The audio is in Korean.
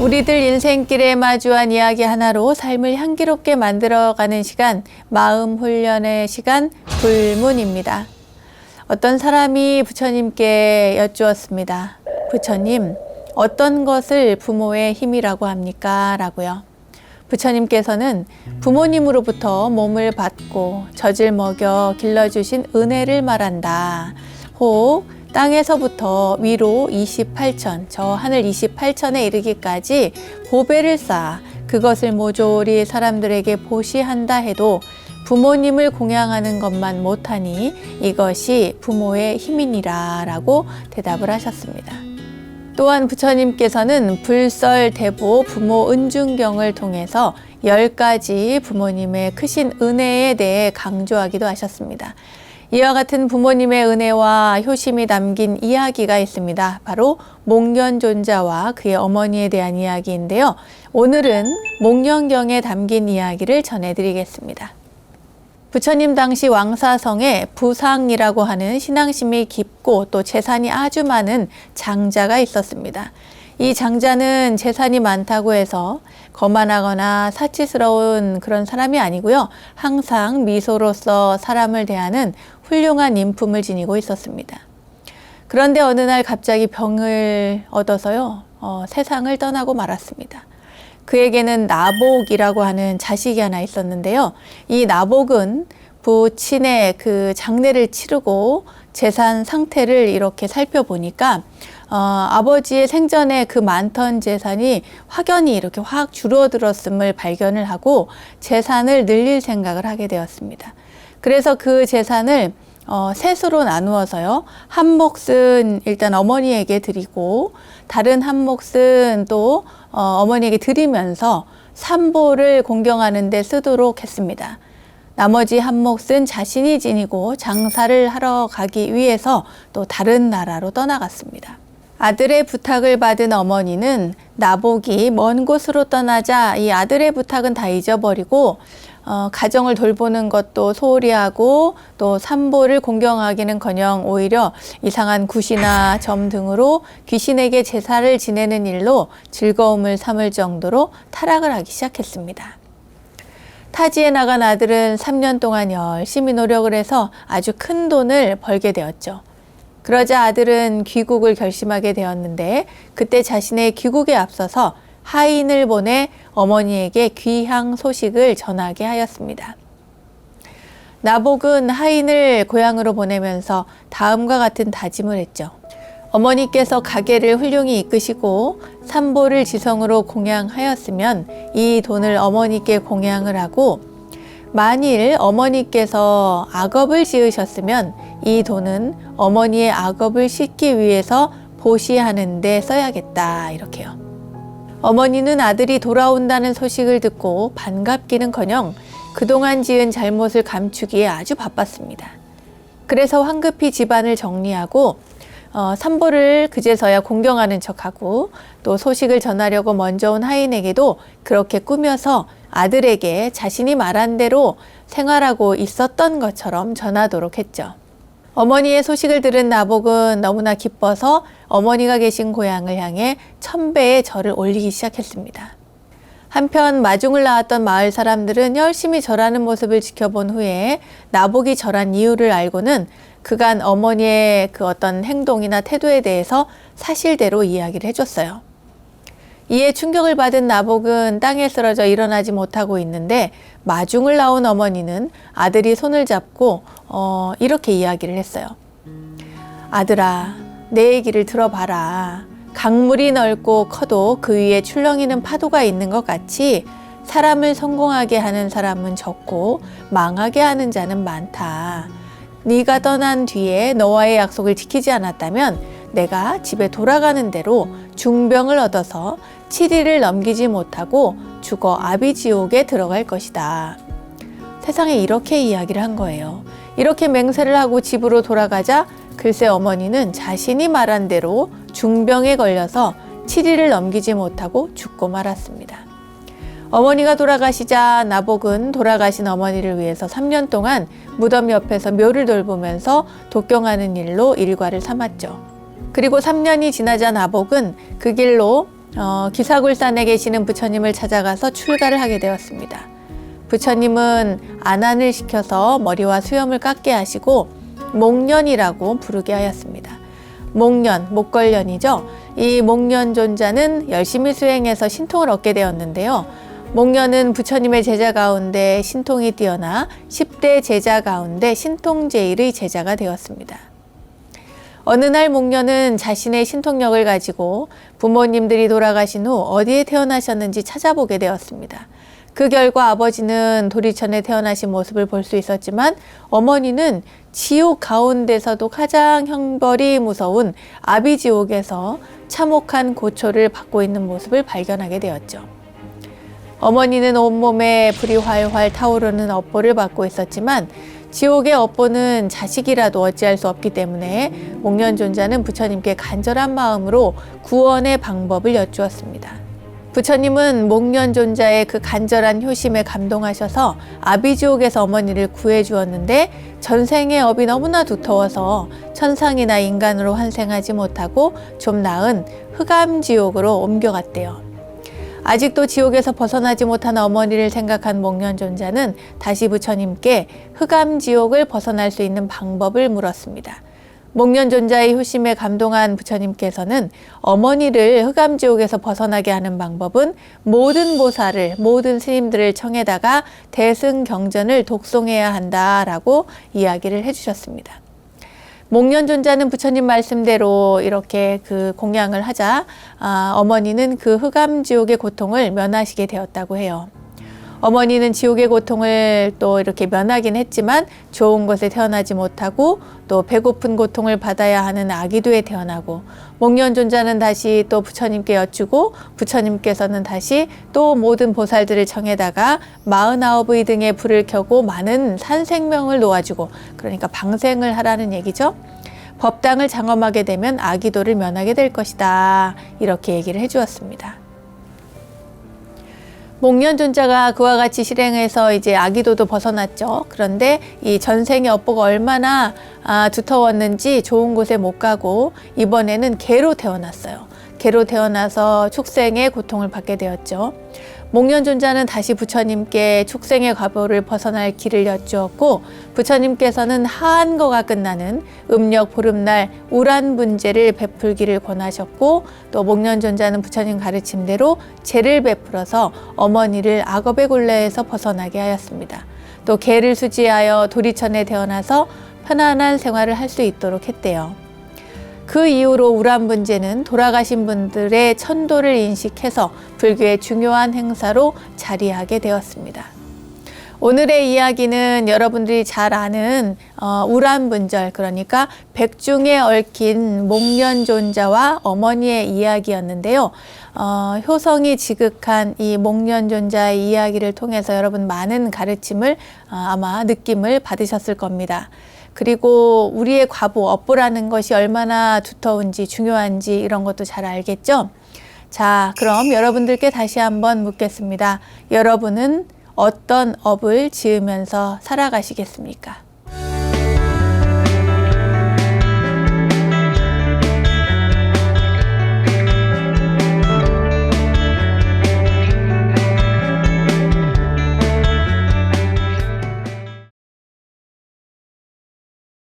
우리들 인생길에 마주한 이야기 하나로 삶을 향기롭게 만들어가는 시간, 마음 훈련의 시간, 불문입니다. 어떤 사람이 부처님께 여쭈었습니다. 부처님, 어떤 것을 부모의 힘이라고 합니까? 라고요. 부처님께서는 부모님으로부터 몸을 받고 젖을 먹여 길러주신 은혜를 말한다. 혹 땅에서부터 위로 28천, 저 하늘 28천에 이르기까지 보배를 쌓아 그것을 모조리 사람들에게 보시한다 해도 부모님을 공양하는 것만 못하니 이것이 부모의 힘이니라 라고 대답을 하셨습니다. 또한 부처님께서는 불설대보 부모 은중경을 통해서 10가지 부모님의 크신 은혜에 대해 강조하기도 하셨습니다. 이와 같은 부모님의 은혜와 효심이 담긴 이야기가 있습니다. 바로 목련존자와 그의 어머니에 대한 이야기인데요. 오늘은 목련경에 담긴 이야기를 전해드리겠습니다. 부처님 당시 왕사성에 부상이라고 하는 신앙심이 깊고 또 재산이 아주 많은 장자가 있었습니다. 이 장자는 재산이 많다고 해서 거만하거나 사치스러운 그런 사람이 아니고요. 항상 미소로써 사람을 대하는 훌륭한 인품을 지니고 있었습니다. 그런데 어느 날 갑자기 병을 얻어서요. 세상을 떠나고 말았습니다. 그에게는 나복이라고 하는 자식이 하나 있었는데요. 이 나복은 부친의 그 장례를 치르고 재산 상태를 이렇게 살펴보니까 아버지의 생전에 그 많던 재산이 확연히 이렇게 확 줄어들었음을 발견을 하고 재산을 늘릴 생각을 하게 되었습니다. 그래서 그 재산을 셋으로 나누어서요. 한 몫은 일단 어머니에게 드리고 다른 한 몫은 또 어머니에게 드리면서 삼보를 공경하는 데 쓰도록 했습니다. 나머지 한 몫은 자신이 지니고 장사를 하러 가기 위해서 또 다른 나라로 떠나갔습니다. 아들의 부탁을 받은 어머니는 나복이 먼 곳으로 떠나자 이 아들의 부탁은 다 잊어버리고 가정을 돌보는 것도 소홀히 하고 또 삼보를 공경하기는커녕 오히려 이상한 굿이나 점 등으로 귀신에게 제사를 지내는 일로 즐거움을 삼을 정도로 타락을 하기 시작했습니다. 타지에 나간 아들은 3년 동안 열심히 노력을 해서 아주 큰 돈을 벌게 되었죠. 그러자 아들은 귀국을 결심하게 되었는데 그때 자신의 귀국에 앞서서 하인을 보내 어머니에게 귀향 소식을 전하게 하였습니다. 나복은 하인을 고향으로 보내면서 다음과 같은 다짐을 했죠. 어머니께서 가게를 훌륭히 이끄시고 삼보를 지성으로 공양하였으면 이 돈을 어머니께 공양을 하고 만일 어머니께서 악업을 지으셨으면 이 돈은 어머니의 악업을 씻기 위해서 보시하는 데 써야겠다 이렇게요. 어머니는 아들이 돌아온다는 소식을 듣고 반갑기는커녕 그동안 지은 잘못을 감추기에 아주 바빴습니다. 그래서 황급히 집안을 정리하고 삼보를 그제서야 공경하는 척하고 또 소식을 전하려고 먼저 온 하인에게도 그렇게 꾸며서 아들에게 자신이 말한 대로 생활하고 있었던 것처럼 전하도록 했죠. 어머니의 소식을 들은 나복은 너무나 기뻐서 어머니가 계신 고향을 향해 1000배의 절을 올리기 시작했습니다. 한편 마중을 나왔던 마을 사람들은 열심히 절하는 모습을 지켜본 후에 나복이 절한 이유를 알고는 그간 어머니의 그 어떤 행동이나 태도에 대해서 사실대로 이야기를 해줬어요. 이에 충격을 받은 나복은 땅에 쓰러져 일어나지 못하고 있는데 마중을 나온 어머니는 아들이 손을 잡고 이렇게 이야기를 했어요. 아들아, 내 얘기를 들어봐라. 강물이 넓고 커도 그 위에 출렁이는 파도가 있는 것 같이 사람을 성공하게 하는 사람은 적고 망하게 하는 자는 많다. 네가 떠난 뒤에 너와의 약속을 지키지 않았다면 내가 집에 돌아가는 대로 중병을 얻어서 7일을 넘기지 못하고 죽어 아비지옥에 들어갈 것이다. 세상에 이렇게 이야기를 한 거예요. 이렇게 맹세를 하고 집으로 돌아가자 글쎄 어머니는 자신이 말한 대로 중병에 걸려서 7일을 넘기지 못하고 죽고 말았습니다. 어머니가 돌아가시자 나복은 돌아가신 어머니를 위해서 3년 동안 무덤 옆에서 묘를 돌보면서 독경하는 일로 일과를 삼았죠. 그리고 3년이 지나자 나복은 그 길로 기사굴산에 계시는 부처님을 찾아가서 출가를 하게 되었습니다. 부처님은 안안을 시켜서 머리와 수염을 깎게 하시고 목련이라고 부르게 하였습니다. 목련, 목걸련이죠. 이 목련존자는 열심히 수행해서 신통을 얻게 되었는데요. 목련은 부처님의 제자 가운데 신통이 뛰어나 10대 제자 가운데 신통제일의 제자가 되었습니다. 어느 날 목련은 자신의 신통력을 가지고 부모님들이 돌아가신 후 어디에 태어나셨는지 찾아보게 되었습니다. 그 결과 아버지는 도리천에 태어나신 모습을 볼 수 있었지만 어머니는 지옥 가운데서도 가장 형벌이 무서운 아비지옥에서 참혹한 고초를 받고 있는 모습을 발견하게 되었죠. 어머니는 온몸에 불이 활활 타오르는 업보를 받고 있었지만 지옥의 업보는 자식이라도 어찌할 수 없기 때문에 목련존자는 부처님께 간절한 마음으로 구원의 방법을 여쭈었습니다. 부처님은 목련존자의 그 간절한 효심에 감동하셔서 아비지옥에서 어머니를 구해 주었는데 전생의 업이 너무나 두터워서 천상이나 인간으로 환생하지 못하고 좀 나은 흑암지옥으로 옮겨갔대요. 아직도 지옥에서 벗어나지 못한 어머니를 생각한 목련존자는 다시 부처님께 흑암지옥을 벗어날 수 있는 방법을 물었습니다. 목련존자의 효심에 감동한 부처님께서는 어머니를 흑암지옥에서 벗어나게 하는 방법은 모든 보살을, 모든 스님들을 청해다가 대승경전을 독송해야 한다라고 이야기를 해주셨습니다. 목련존자는 부처님 말씀대로 이렇게 그 공양을 하자 어머니는 그 흑암지옥의 고통을 면하시게 되었다고 해요. 어머니는 지옥의 고통을 또 이렇게 면하긴 했지만 좋은 곳에 태어나지 못하고 또 배고픈 고통을 받아야 하는 아기도에 태어나고 목련존자는 다시 또 부처님께 여쭈고 부처님께서는 다시 또 모든 보살들을 청해다가 49의 등의 불을 켜고 많은 산생명을 놓아주고 그러니까 방생을 하라는 얘기죠. 법당을 장엄하게 되면 아기도를 면하게 될 것이다. 이렇게 얘기를 해주었습니다. 목련존자가 그와 같이 실행해서 이제 아기도도 벗어났죠. 그런데 이 전생의 업보가 얼마나 두터웠는지 좋은 곳에 못 가고 이번에는 개로 태어났어요. 개로 태어나서 축생의 고통을 받게 되었죠. 목련존자는 다시 부처님께 축생의 과보를 벗어날 길을 여쭈었고 부처님께서는 하한거가 끝나는 음력 보름날 우란분제를 베풀기를 권하셨고 또 목련존자는 부처님 가르침대로 제를 베풀어서 어머니를 악업의 굴레에서 벗어나게 하였습니다. 또 개를 수지하여 도리천에 태어나서 편안한 생활을 할 수 있도록 했대요. 그 이후로 우란분제는 돌아가신 분들의 천도를 인식해서 불교의 중요한 행사로 자리하게 되었습니다. 오늘의 이야기는 여러분들이 잘 아는 우란분절, 그러니까 백중에 얽힌 목련존자와 어머니의 이야기였는데요. 효성이 지극한 이 목련존자의 이야기를 통해서 여러분 많은 가르침을 아마 느낌을 받으셨을 겁니다. 그리고 우리의 과보, 업보라는 것이 얼마나 두터운지 중요한지 이런 것도 잘 알겠죠? 자, 그럼 여러분들께 다시 한번 묻겠습니다. 여러분은 어떤 업을 지으면서 살아가시겠습니까?